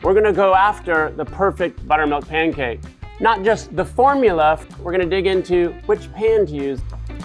we're gonna go after the perfect buttermilk pancake. Not just the formula, we're gonna dig into which pan to use,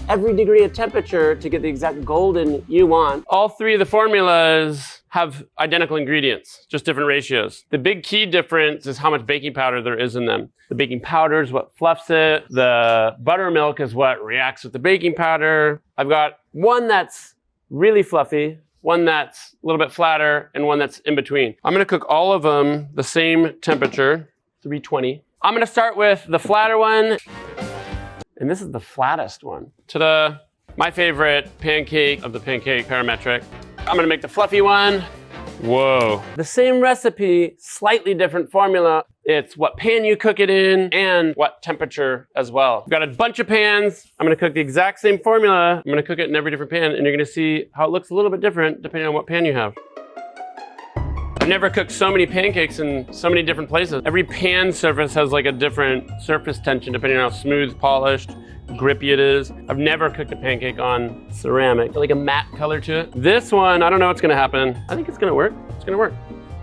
every degree of temperature to get the exact golden you want. All three of the formulas have identical ingredients, just different ratios. The big key difference is how much baking powder there is in them. The baking powder is what fluffs it. The buttermilk is what reacts with the baking powder. I've got one that's really fluffy, one that's a little bit flatter, and one that's in between. I'm gonna cook all of them the same temperature, 320. I'm gonna start with the flatter one, and this is the flattest one. Ta-da! My favorite pancake of the pancake parametric. I'm gonna make the fluffy one. Whoa. The same recipe, slightly different formula. It's what pan you cook it in and what temperature as well. I've got a bunch of pans. I'm gonna cook the exact same formula. I'm gonna cook it in every different pan, and you're gonna see how it looks a little bit different depending on what pan you have. I've never cooked so many pancakes in so many different places. Every pan surface has like a different surface tension depending on how smooth, polished, grippy it is. I've never cooked a pancake on ceramic, like a matte color to it. This one, I don't know what's gonna happen. I think it's gonna work. It's gonna work.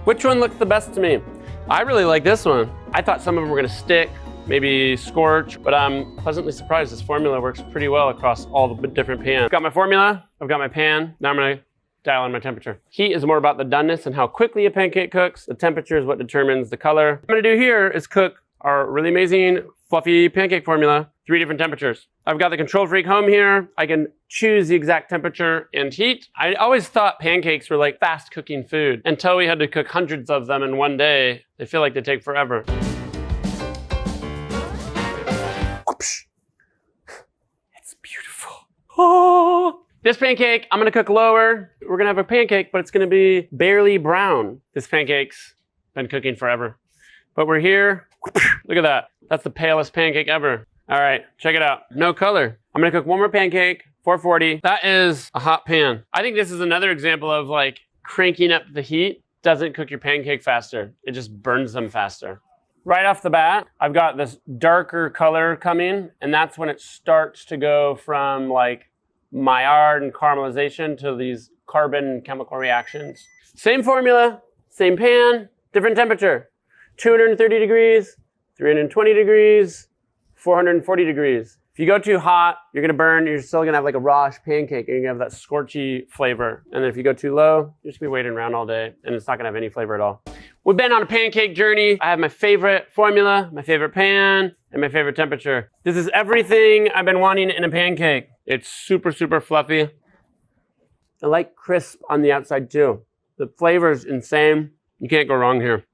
Which one looks the best to me? I really like this one. I thought some of them were gonna stick, maybe scorch, but I'm pleasantly surprised this formula works pretty well across all the different pans. I've got my formula, I've got my pan, now I'm gonna dial in my temperature. Heat is more about the doneness and how quickly a pancake cooks. The temperature is what determines the color. What I'm gonna do here is cook our really amazing fluffy pancake formula, 3 different temperatures. I've got the control freak home here. I can choose the exact temperature and heat. I always thought pancakes were like fast cooking food until we had to cook hundreds of them in one day. They feel like they take forever. It's beautiful. Oh. This pancake, I'm gonna cook lower. We're gonna have a pancake, but it's gonna be barely brown. This pancake's been cooking forever. But we're here, look at that. That's the palest pancake ever. All right, check it out. No color. I'm gonna cook one more pancake, 440. That is a hot pan. I think this is another example of like cranking up the heat doesn't cook your pancake faster. It just burns them faster. Right off the bat, I've got this darker color coming, and that's when it starts to go from like Maillard and caramelization to these carbon chemical reactions. Same formula, same pan, different temperature. 230 degrees, 320 degrees, 440 degrees. If you go too hot, you're gonna burn, you're still gonna have like a raw pancake, and you're gonna have that scorchy flavor. And then if you go too low, you're just gonna be waiting around all day, and it's not gonna have any flavor at all. We've been on a pancake journey. I have my favorite formula, my favorite pan, and my favorite temperature. This is everything I've been wanting in a pancake. It's super, super fluffy. I like crisp on the outside too. The flavor is insane. You can't go wrong here.